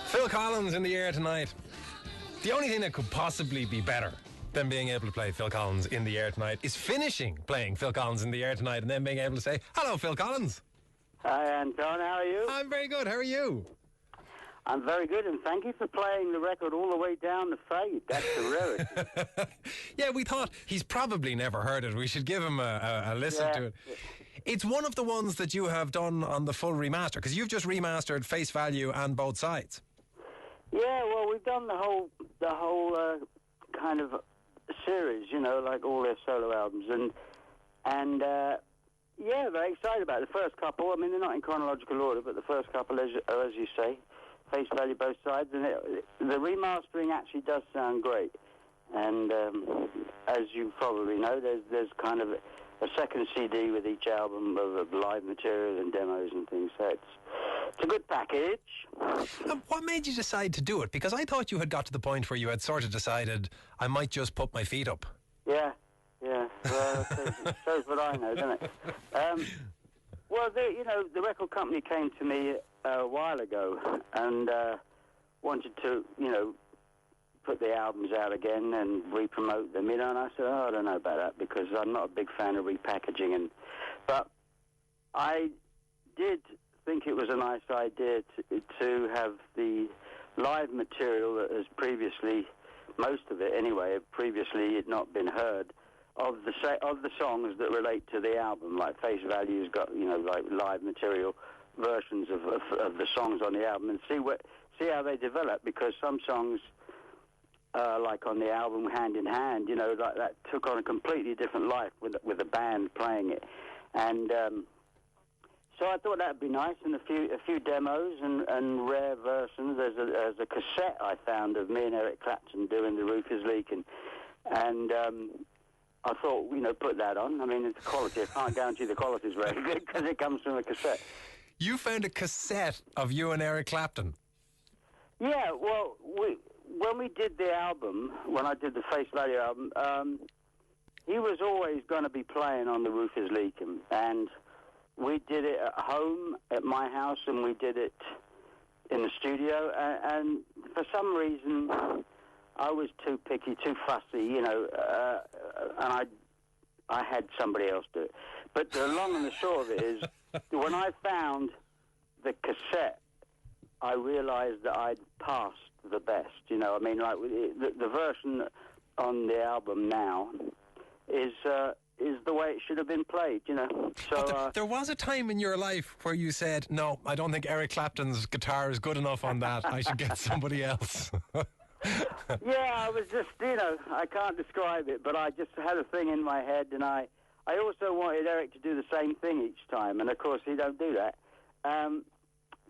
Phil Collins in the air tonight. The only thing that could possibly be better than being able to play Phil Collins in the air tonight is finishing playing Phil Collins in the air tonight and then being able to say, hello, Phil Collins. Hi, Anton. How are you? I'm very good. How are you? I'm very good, and thank you for playing the record all the way down the fade. That's a rarity. Yeah, we thought he's probably never heard it. We should give him a listen to it. It's one of the ones that you have done on the full remaster, because you've just remastered Face Value and Both Sides. Yeah, well, we've done the whole kind of series, you know, like all their solo albums, and yeah, very excited about it. The first couple, I mean, they're not in chronological order, but the first couple, as you say, Face Value, Both Sides, and the remastering actually does sound great. And as you probably know, there's kind of a second CD with each album of live material and demos and things. So it's a good package. What made you decide to do it? Because I thought you had got to the point where you had sort of decided, I might just put my feet up. Yeah. Well, shows what I know, doesn't it? Well, the record company came to me a while ago and wanted to, put the albums out again and re-promote them, and I said, I don't know about that because I'm not a big fan of repackaging. But I did think it was a nice idea to have the live material that has previously, most of it anyway, previously had not been heard, of the songs that relate to the album. Like Face Value's got, like live material versions of the songs on the album, and see how they develop, because some songs, like on the album Hand in Hand, like that took on a completely different life with a band playing it, and so I thought that'd be nice, and a few demos and rare versions. There's a cassette I found of me and Eric Clapton doing The Roof Is Leaking, and I thought, put that on. I mean, it's quality. I can't guarantee the quality's very good because it comes from a cassette. You found a cassette of you and Eric Clapton? Yeah, well, when we did the album, when I did the Face Value album, he was always going to be playing on The Roof Is Leaking, and we did it at home at my house, and we did it in the studio, and for some reason I was too picky, too fussy, and I had somebody else do it. But the long and the short of it is, when I found the cassette, I realized that I'd passed the best. I mean, like the version on the album now is the way it should have been played. So there was a time in your life where you said, "No, I don't think Eric Clapton's guitar is good enough on that. I should get somebody else." Yeah, I was just, I can't describe it, but I just had a thing in my head, and I also wanted Eric to do the same thing each time, and of course he don't do that,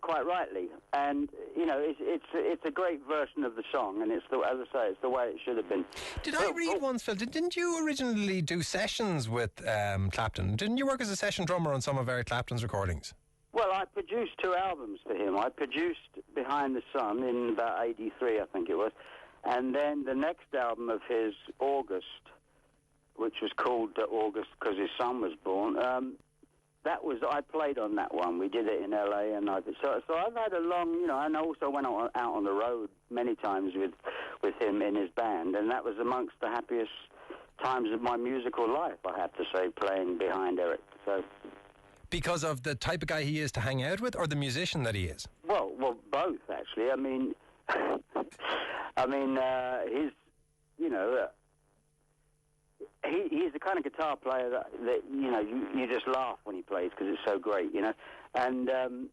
quite rightly. And it's a great version of the song, and as I say, it's the way it should have been. Did I read once, Phil? Didn't you originally do sessions with Clapton? Didn't you work as a session drummer on some of Eric Clapton's recordings? Well, I produced 2 albums for him. I produced Behind the Sun in about 83, I think it was. And then the next album of his, August, which was called August because his son was born, I played on that one. We did it in LA, and so I've had a long, and I also went out on the road many times with him in his band, and that was amongst the happiest times of my musical life, I have to say, playing behind Eric. So. Because of the type of guy he is to hang out with, or the musician that he is? Well, both actually. I mean, he's, he's the kind of guitar player that you just laugh when he plays because it's so great, And the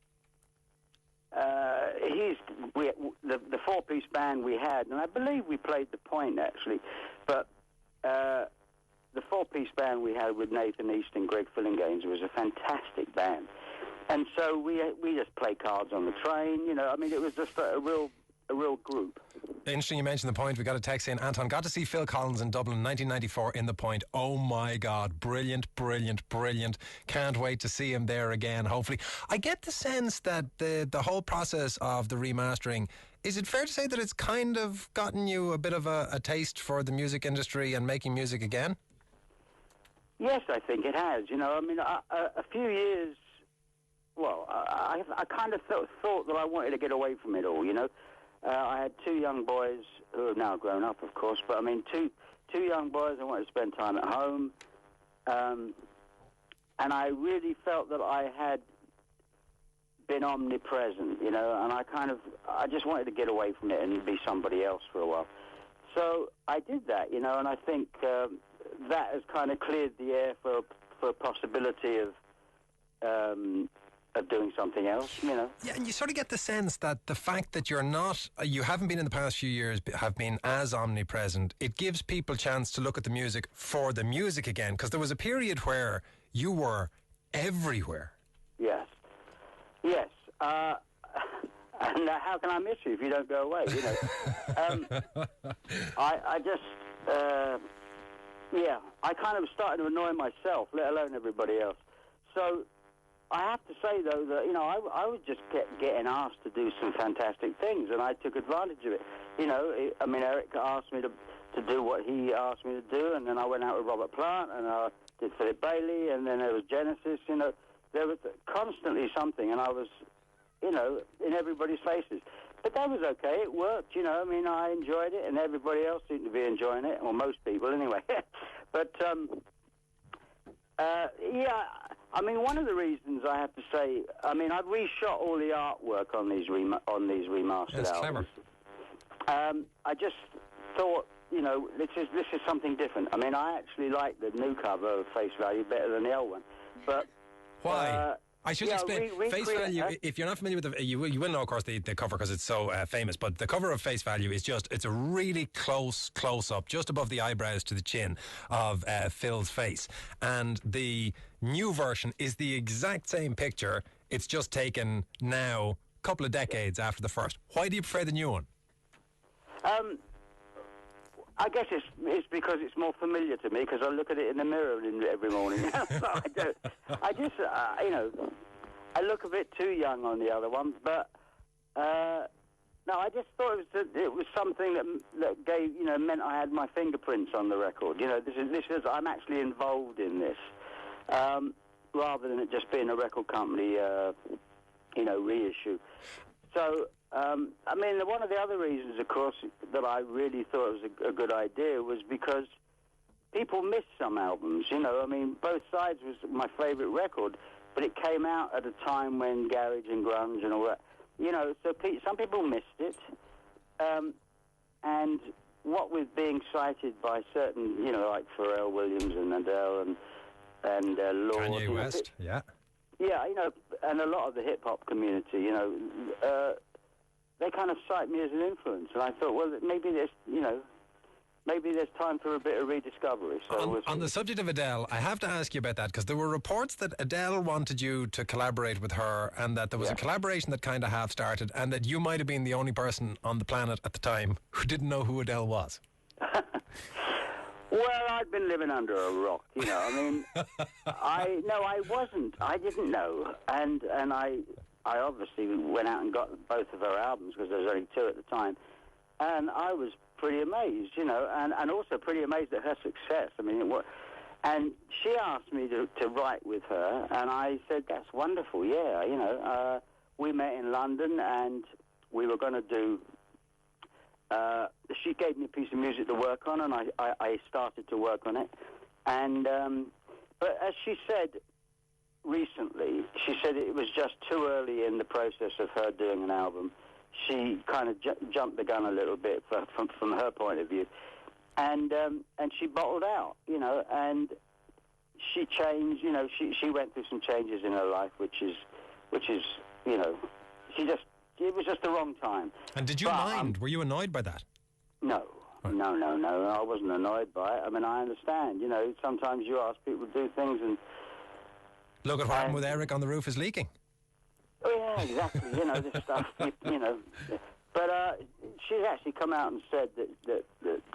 4-piece band we had, and I believe we played the Point actually, but. The 4-piece band we had with Nathan East and Greg Fillinganes was a fantastic band, and so we just played cards on the train. It was just a real group. Interesting you mentioned the Point. We got a text saying, Anton, got to see Phil Collins in Dublin 1994 in the Point. Oh my God, brilliant. Can't wait to see him there again, hopefully. I get the sense that the whole process of the remastering, is it fair to say that it's kind of gotten you a bit of a taste for the music industry and making music again? Yes, I think it has. A few years. Well, I kind of thought that I wanted to get away from it all. I had two young boys who are now grown up, of course, but I mean, two young boys. I wanted to spend time at home, and I really felt that I had been omnipresent, you know, and I just wanted to get away from it and be somebody else for a while. So I did that, you know, and I think that has kind of cleared the air for a possibility of doing something else, you know. Yeah, and you sort of get the sense that the fact that you haven't been in the past few years, have been as omnipresent, it gives people a chance to look at the music for the music again, because there was a period where you were everywhere. Yes. And how can I miss you if you don't go away, you know? I just, I kind of started to annoy myself, let alone everybody else. So I have to say, though, that, you know, I was just getting asked to do some fantastic things, and I took advantage of it. You know, Eric asked me to do what he asked me to do, and then I went out with Robert Plant, and I did Philip Bailey, and then there was Genesis, you know. There was constantly something, and I was, you know, in everybody's faces. But that was okay. It worked, you know. I mean, I enjoyed it, and everybody else seemed to be enjoying it, or most people anyway. But, I mean, one of the reasons I have to say, I mean, I've reshot all the artwork on these remastered That's albums. clever. I just thought, you know, this is something different. I mean, I actually like the new cover of Face Value better than the old one. But why? I should explain. Face Value, recreate, if you're not familiar with you will know, of course, the cover because it's so famous, but the cover of Face Value is it's a really close-up, just above the eyebrows to the chin of Phil's face. And the new version is the exact same picture. It's just taken now, a couple of decades after the first. Why do you prefer the new one? I guess it's because it's more familiar to me, because I look at it in the mirror every morning. I just, you know, I look a bit too young on the other ones, but no, I just thought it was something that gave, you know, meant I had my fingerprints on the record. You know, this is I'm actually involved in this, rather than it just being a record company, you know, reissue. So. I mean, one of the other reasons, of course, that I really thought it was a good idea was because people miss some albums, you know. I mean, Both Sides was my favourite record, but it came out at a time when garage and grunge and all that, you know, so some people missed it. And what with being cited by certain, you know, like Pharrell Williams and Adele and Lord. Kanye West, yeah. Yeah, you know, and a lot of the hip-hop community, you know, they kind of cite me as an influence, and I thought, well, maybe there's time for a bit of rediscovery. So on the subject of Adele, I have to ask you about that, because there were reports that Adele wanted you to collaborate with her, and that there was a collaboration that kind of half-started, and that you might have been the only person on the planet at the time who didn't know who Adele was. Well, I'd been living under a rock, you know. I mean, I wasn't. I didn't know, and I obviously went out and got both of her albums, because there was only two at the time, and I was pretty amazed, you know, and also pretty amazed at her success. I mean, and she asked me to write with her, and I said, that's wonderful, yeah, you know. We met in London, and we were going to do, she gave me a piece of music to work on, and I started to work on it. And, but as she said recently, she said it was just too early in the process of her doing an album. She kind of jumped the gun a little bit from her point of view, and she bottled out, you know, and she changed, you know, she went through some changes in her life, which is, you know, it was just the wrong time. And did you mind? Were you annoyed by that? No. Right. No, I wasn't annoyed by it. I mean, I understand, you know, sometimes you ask people to do things and... Look at what happened with Eric on The Roof Is Leaking. Oh, yeah, exactly, you know, this stuff, you know. But she's actually come out and said that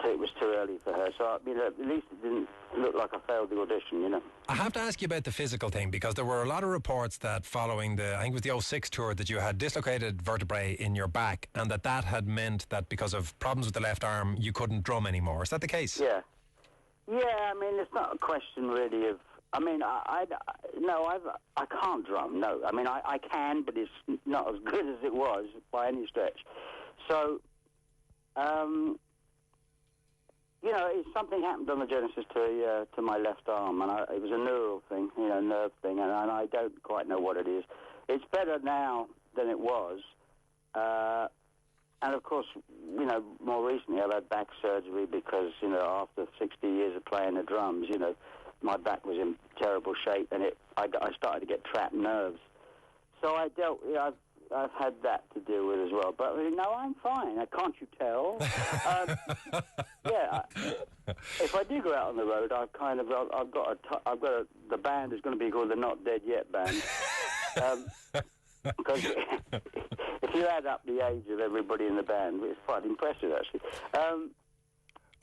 it was too early for her, so, I mean, at least it didn't look like I failed the audition, you know. I have to ask you about the physical thing, because there were a lot of reports that following I think it was the 06 tour, that you had dislocated vertebrae in your back, and that had meant that because of problems with the left arm, you couldn't drum anymore. Is that the case? Yeah. Yeah, I mean, it's not a question really of... I mean, I can't drum, no. I mean, I can, but it's not as good as it was by any stretch. So So, something happened on the Genesis to my left arm, and it was a neural thing, nerve thing, and I don't quite know what it is. It's better now than it was, and of course, more recently I've had back surgery because, after 60 years of playing the drums, my back was in terrible shape, and I started to get trapped nerves. So I've had that to deal with as well. But no, I'm fine. Can't you tell? If I do go out on the road, the band is going to be called the Not Dead Yet Band. Because if you add up the age of everybody in the band, it's quite impressive, actually.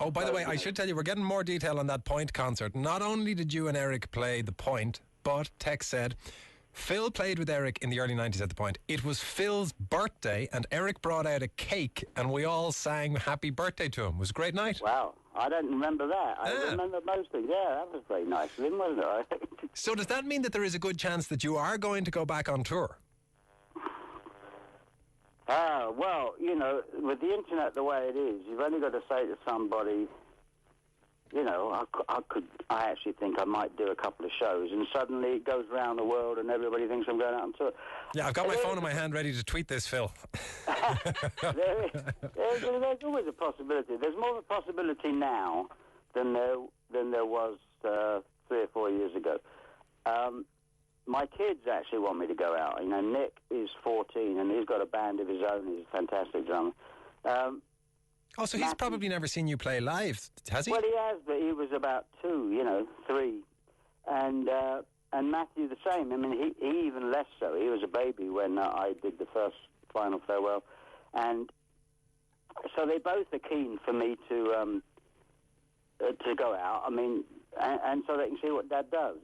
Oh, by the way, I should tell you, we're getting more detail on that Point concert. Not only did you and Eric play the Point, but Tex said Phil played with Eric in the early 90s at the Point. It was Phil's birthday, and Eric brought out a cake, and we all sang happy birthday to him. It was a great night. Wow, I don't remember that. I remember most things. Yeah, that was very nice of him, wasn't it? So does that mean that there is a good chance that you are going to go back on tour? Well, with the internet the way it is, you've only got to say to somebody, I actually think I might do a couple of shows, and suddenly it goes round the world and everybody thinks I'm going out on tour. Yeah, I've got my phone in my hand ready to tweet this, Phil. There's always a possibility. There's more of a possibility now than there was 3 or 4 years ago. My kids actually want me to go out. Nick is 14 and he's got a band of his own. He's a fantastic drummer. So he's probably never seen you play live, has he? Well, he has, but he was about 2, 3. And Matthew the same. I mean, he even less so. He was a baby when I did the first final farewell. And so they both are keen for me to go out. I mean, and so they can see what Dad does,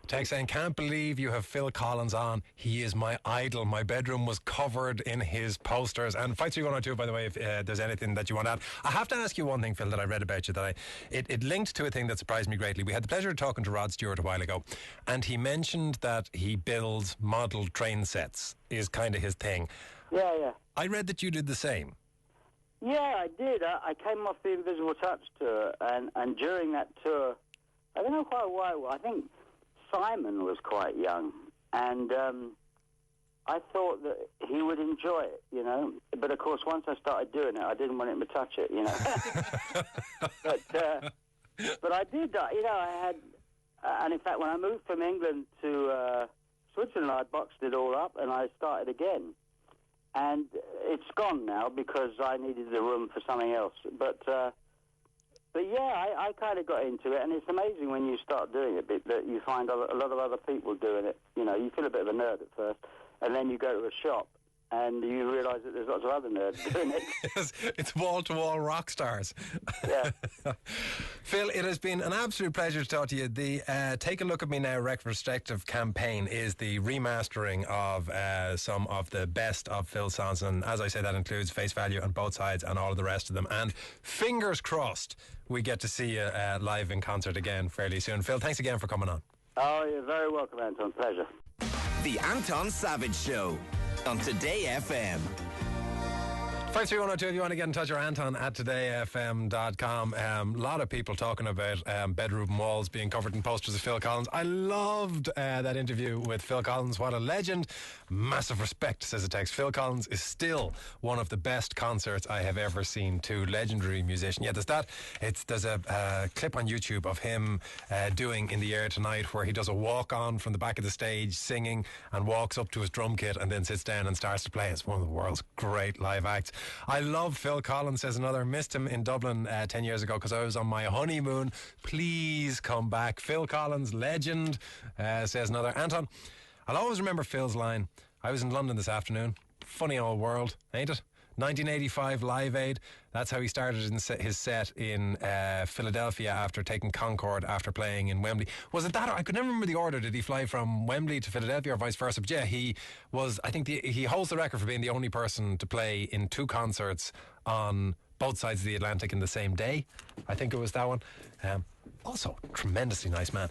Tex saying, can't believe you have Phil Collins on. He is my idol. My bedroom was covered in his posters. And 53102, by the way, if there's anything that you want to add. I have to ask you one thing, Phil, that I read about you, that it linked to a thing that surprised me greatly. We had the pleasure of talking to Rod Stewart a while ago, and he mentioned that he builds model train sets, is kind of his thing. Yeah. I read that you did the same. Yeah, I did. I came off the Invisible Touch tour, and during that tour, I don't know quite why. I think Simon was quite young, and I thought that he would enjoy it, But of course, once I started doing it, I didn't want him to touch it, But I did, I had, and in fact, when I moved from England to Switzerland, I boxed it all up and I started again. And it's gone now because I needed the room for something else. But yeah, I kind of got into it, and it's amazing when you start doing it that you find a lot of other people doing it. You feel a bit of a nerd at first, and then you go to a shop, and you realise that there's lots of other nerds doing it. Yes, it's wall-to-wall rock stars. Yeah. Phil, it has been an absolute pleasure to talk to you. The Take a Look at Me Now retrospective campaign is the remastering of some of the best of Phil's songs, and as I say, that includes Face Value and Both Sides and all of the rest of them. And fingers crossed we get to see you live in concert again fairly soon. Phil, thanks again for coming on. Oh, you're very welcome, Anton. Pleasure. The Anton Savage Show on Today FM. 53102 if you want to get in touch, or Anton at todayfm.com. A lot of people talking about bedroom walls being covered in posters of Phil Collins. I loved that interview with Phil Collins. What a legend. Massive respect, says a text. Phil Collins is still one of the best concerts I have ever seen too. Legendary musician. Yeah, there's that. There's a clip on YouTube of him doing In the Air Tonight, where he does a walk on from the back of the stage singing and walks up to his drum kit and then sits down and starts to play. It's one of the world's great live acts. I love Phil Collins, says another. Missed him in Dublin 10 years ago because I was on my honeymoon. Please come back. Phil Collins, legend, says another. Anton, I'll always remember Phil's line. I was in London this afternoon. Funny old world, ain't it? 1985 Live Aid. That's how he started his set in Philadelphia after taking Concorde after playing in Wembley. Was it that? I could never remember the order. Did he fly from Wembley to Philadelphia or vice versa? But yeah, he was. I think he holds the record for being the only person to play in 2 concerts on both sides of the Atlantic in the same day. I think it was that one. Also, tremendously nice man.